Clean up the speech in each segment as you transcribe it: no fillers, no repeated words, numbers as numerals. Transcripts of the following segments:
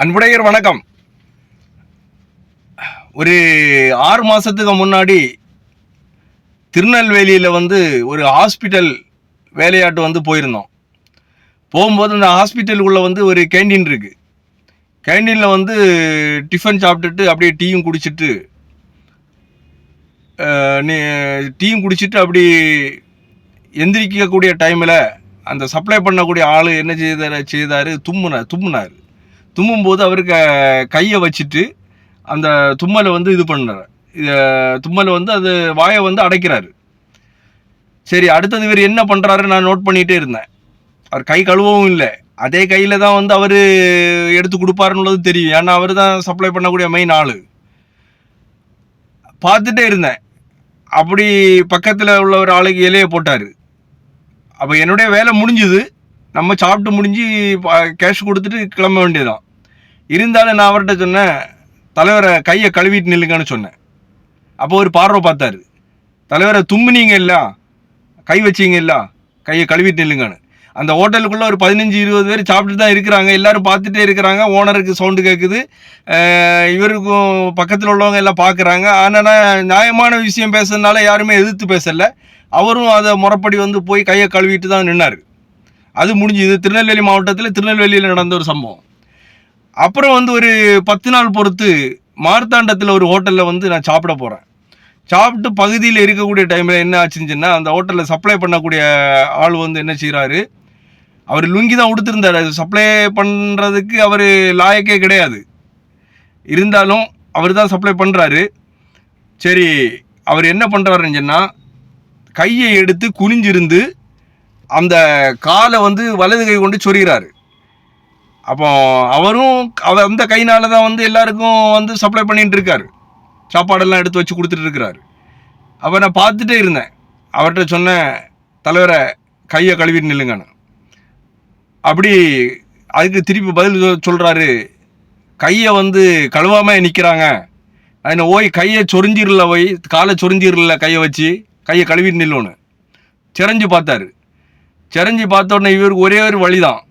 அன்புடையர் வணக்கம். ஒரு 6 மாதத்துக்கு முன்னாடி திருநெல்வேலியில் ஒரு ஹாஸ்பிட்டல் வேலையாட்டு போயிருந்தோம். போகும்போது அந்த ஹாஸ்பிட்டலுக்குள்ளே ஒரு கேண்டீன் இருக்குது. கேண்டீனில் டிஃபன் சாப்பிட்டுட்டு அப்படியே டீயும் குடிச்சிட்டு அப்படி எந்திரிக்கக்கூடிய டைமில் அந்த சப்ளை பண்ணக்கூடிய ஆள் என்ன செய்தார், தும்முனார். தும்மும்போது அவருக்கு கையை வச்சுட்டு அந்த தும்மலை இது பண்ணுறாரு. தும்மலை அது வாயை அடைக்கிறாரு. சரி, அடுத்தது இவர் என்ன பண்ணுறாரு நான் நோட் பண்ணிகிட்டே இருந்தேன். அவர் கை கழுவவும் இல்லை, அதே கையில் தான் அவர் எடுத்து கொடுப்பாருன்னுள்ளது தெரியும். ஏன்னா அவர் தான் சப்ளை பண்ணக்கூடிய மெயின் ஆள். பார்த்துட்டே இருந்தேன். அப்படி பக்கத்தில் உள்ள ஒரு ஆளுக்கு இலையை போட்டார். அப்போ என்னுடைய வேலை முடிஞ்சுது. நம்ம சாப்பிட்டு முடிஞ்சு கேஷ் கொடுத்துட்டு கிளம்ப வேண்டியதான். இருந்தாலும் நான் அவர்கிட்ட சொன்னேன், தலைவரை கையை கழுவிட்டு நில்லுங்கன்னு சொன்னேன். அப்போ ஒரு பார்வை பார்த்தாரு. தலைவரை தும்முனீங்க இல்லை, கை வச்சிங்க இல்லை, கையை கழுவிட்டு நில்லுங்கன்னு. அந்த ஹோட்டலுக்குள்ளே ஒரு 15-20 பேர் சாப்பிட்டு தான் இருக்கிறாங்க. எல்லோரும் பார்த்துட்டே இருக்கிறாங்க. ஓனருக்கு சவுண்டு கேட்குது, இவருக்கும் பக்கத்தில் உள்ளவங்க எல்லாம் பார்க்குறாங்க. ஆனால் நியாயமான விஷயம் பேசுறதுனால யாருமே எதிர்த்து பேசலை. அவரும் அதை முறைப்படி போய் கையை கழுவிட்டு தான் நின்னார். அது முடிஞ்சுது. திருநெல்வேலி மாவட்டத்தில் திருநெல்வேலியில் நடந்த ஒரு சம்பவம். அப்புறம் ஒரு 10 நாள் பொறுத்து மார்த்தாண்டத்தில் ஒரு ஹோட்டலில் நான் சாப்பிட போகிறேன். சாப்பிட்டு பகுதியில் இருக்கக்கூடிய டைமில் என்ன ஆச்சுன்னா, அந்த ஹோட்டலில் சப்ளை பண்ணக்கூடிய ஆள் என்ன செய்கிறாரு, அவர் லுங்கி தான் உடுத்திருந்தார். அது சப்ளை பண்ணுறதுக்கு அவர் லாயக்கே கிடையாது. இருந்தாலும் அவர் தான் சப்ளை பண்ணுறாரு. சரி, அவர் என்ன பண்ணுறாருன்னு சொன்னால், கையை எடுத்து குனிஞ்சிருந்து அந்த காலை வலது கை கொண்டு சொருகிறாரு. அப்போ அவரும் அந்த கையினால தான் எல்லாருக்கும் சப்ளை பண்ணிட்டு இருக்காரு. சாப்பாடெல்லாம் எடுத்து வச்சு கொடுத்துட்டு இருக்கிறாரு. அப்போ நான் பார்த்துட்டே இருந்தேன். அவர்கிட்ட சொன்னேன், தலைவரை கையை கழுவிட்டு நில்லுங்கன்னு. அப்படி அதுக்கு திருப்பி பதில் சொல்கிறாரு, கையை கழுவாமல் நிற்கிறாங்க, அதில் ஓய் கையை சொரிஞ்சிடல, காலை சொரிஞ்சிடல, கையை வச்சு கையை கழுவிட்டு நில்லுன்னு செறைஞ்சு பார்த்தாரு. செறைஞ்சு பார்த்த உடனே இவருக்கு ஒரே ஒரு வழி தான்,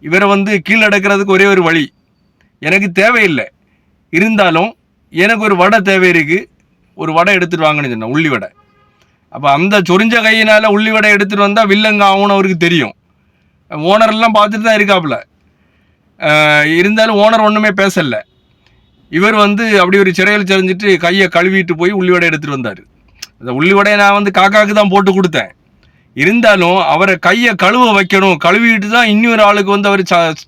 இவரை கீழே அடக்கிறதுக்கு ஒரே ஒரு வழி. எனக்கு தேவையில்லை, இருந்தாலும் எனக்கு ஒரு வடை தேவை இருக்குது, ஒரு வடை எடுத்துகிட்டு வாங்கன்னு சொன்னேன், உள்ளி வடை. அப்போ அந்த சொரிஞ்ச கையினால் உள்ளி வடை எடுத்துகிட்டு வந்தால் வில்லங்க ஆகும்னு அவருக்கு தெரியும். ஓனரெல்லாம் பார்த்துட்டு தான் இருக்காப்புல. இருந்தாலும் ஓனர் ஒன்றுமே பேசலை. இவர் அப்படி ஒரு சிறையில் செறிஞ்சிட்டு கையை கழுவிட்டு போய் உள்ளி வடை எடுத்துகிட்டு வந்தார். அந்த உள்ளி வடையை நான் காக்காவுக்கு தான் போட்டு கொடுத்தேன். இருந்தாலும் அவரை கையை கழுவ வைக்கணும், கழுவிட்டு தான் இன்னொரு ஆளுக்கு அவர்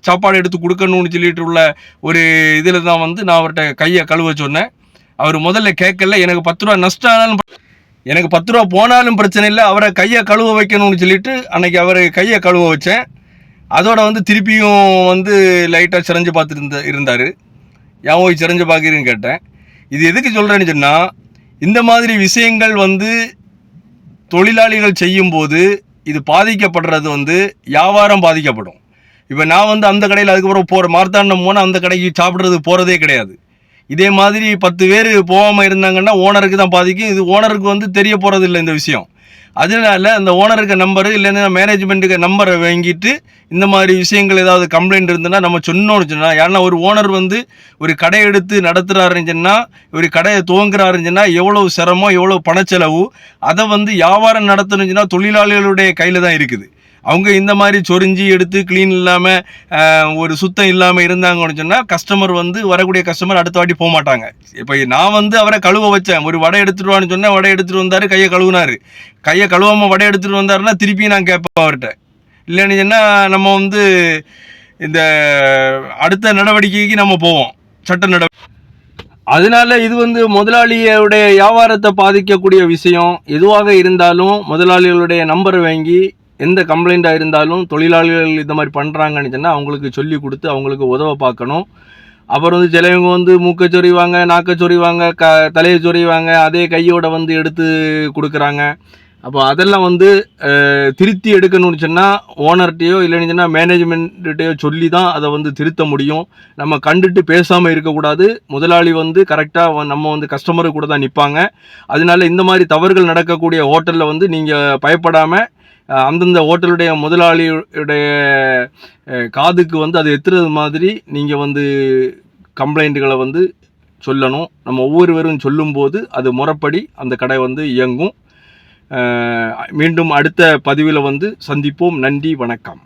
சாப்பாடு எடுத்து கொடுக்கணும்னு சொல்லிட்டு உள்ள ஒரு இதில் தான் நான் அவர்கிட்ட கையை கழுவ சொன்னேன். அவர் முதல்ல கேட்கல. எனக்கு 10 ரூபா நஷ்டம் ஆனாலும், எனக்கு 10 ரூபா போனாலும் பிரச்சனை இல்லை, அவரை கையை கழுவ வைக்கணும்னு சொல்லிட்டு அன்னைக்கு அவர் கையை கழுவ வச்சேன். அதோட திருப்பியும் லைட்டாக சிறைஞ்சு பார்த்துட்டு இருந்தார். ஏன் போய் சிறைஞ்சு பார்க்குறீன்னு கேட்டேன். இது எதுக்கு சொல்கிறேன்னு சொன்னால், இந்த மாதிரி விஷயங்கள் தொழிலாளிகள் செய்யும்போது இது பாதிக்கப்படுறது வியாபாரம் பாதிக்கப்படும். இப்போ நான் அந்த கடையில் அதுக்கப்புறம் மார்த்தாண்டம் போனால் அந்த கடைக்கு சாப்பிட்றது போகிறதே கிடையாது. இதே மாதிரி 10 பேர் போகாமல் இருந்தாங்கன்னா ஓனருக்கு தான் பாதிக்கும். இது ஓனருக்கு தெரிய போகிறது இல்லை இந்த விஷயம். அதனால அந்த ஓனருக்கு நம்பரு இல்லைன்னா மேனேஜ்மெண்ட்டுக்கு நம்பரை வாங்கிட்டு இந்த மாதிரி விஷயங்கள் ஏதாவது கம்ப்ளைண்ட் இருந்ததுன்னா நம்ம சொன்னோன்னு சொன்னால், ஏன்னா ஒரு ஓனர் ஒரு கடை எடுத்து நடத்துகிறாருன்னு சொன்னால், ஒரு கடையை துவங்குறாருன்னு சொன்னால் எவ்வளோ சிரமம், எவ்வளோ பணச்செலவு. அதை வியாபாரம் நடத்தணும்னு சொன்னால் தொழிலாளிகளுடைய கையில் தான் இருக்குது. அவங்க இந்த மாதிரி சொரிஞ்சி எடுத்து க்ளீன் இல்லாமல் ஒரு சுத்தம் இல்லாமல் இருந்தாங்கன்னு சொன்னால் கஸ்டமர் வரக்கூடிய கஸ்டமர் அடுத்த வாட்டி போக மாட்டாங்க. இப்போ நான் அவரை கழுவ வச்சேன். ஒரு வடை எடுத்துகிட்டு சொன்னேன், வடை எடுத்துகிட்டு வந்தார், கையை கழுவுனார். கையை கழுவாமல் வடை எடுத்துகிட்டு வந்தாருன்னா திருப்பி நான் கேட்பேன் அவர்கிட்ட. இல்லைன்னு சொன்னால் நம்ம இந்த அடுத்த நடவடிக்கைக்கு நம்ம போவோம், சட்ட நடவடிக்கை. அதனால இது முதலாளியுடைய வியாபாரத்தை பாதிக்கக்கூடிய விஷயம். எதுவாக இருந்தாலும் முதலாளிகளுடைய நம்பரை வாங்கி எந்த கம்ப்ளைண்ட்டாக இருந்தாலும் தொழிலாளிகள் இந்த மாதிரி பண்ணுறாங்கன்னு சொன்னால் அவங்களுக்கு சொல்லி கொடுத்து அவங்களுக்கு உதவ பார்க்கணும். அப்புறம் சிலவங்க மூக்கை சொறிவாங்க, நாக்கை சொறிவாங்க, தலையை சொறிவாங்க, அதே கையோட எடுத்து கொடுக்குறாங்க. அப்போ அதெல்லாம் திருத்தி எடுக்கணும்னு சொன்னால் ஓனர்கிட்டையோ இல்லைன்னு சொன்னால் மேனேஜ்மெண்ட்டையோ சொல்லி தான் அதை திருத்த முடியும். நம்ம கண்டுட்டு பேசாமல் இருக்கக்கூடாது. முதலாளி கரெக்டாக நம்ம கஸ்டமரு கூட தான் நிற்பாங்க. அதனால இந்த மாதிரி தவறுகள் நடக்கக்கூடிய ஹோட்டலில் நீங்கள் பயப்படாமல் அந்தந்த ஹோட்டலுடைய முதலாளியுடைய காதுக்கு வந்து அது எத்துறது மாதிரி நீங்கள் வந்து கம்ப்ளைண்ட்டுகளை வந்து சொல்லணும். நம்ம ஒவ்வொருவரும் சொல்லும்போது அது முறைப்படி அந்த கடை வந்து இயங்கும். மீண்டும் அடுத்த பதிவில் வந்து சந்திப்போம். நன்றி, வணக்கம்.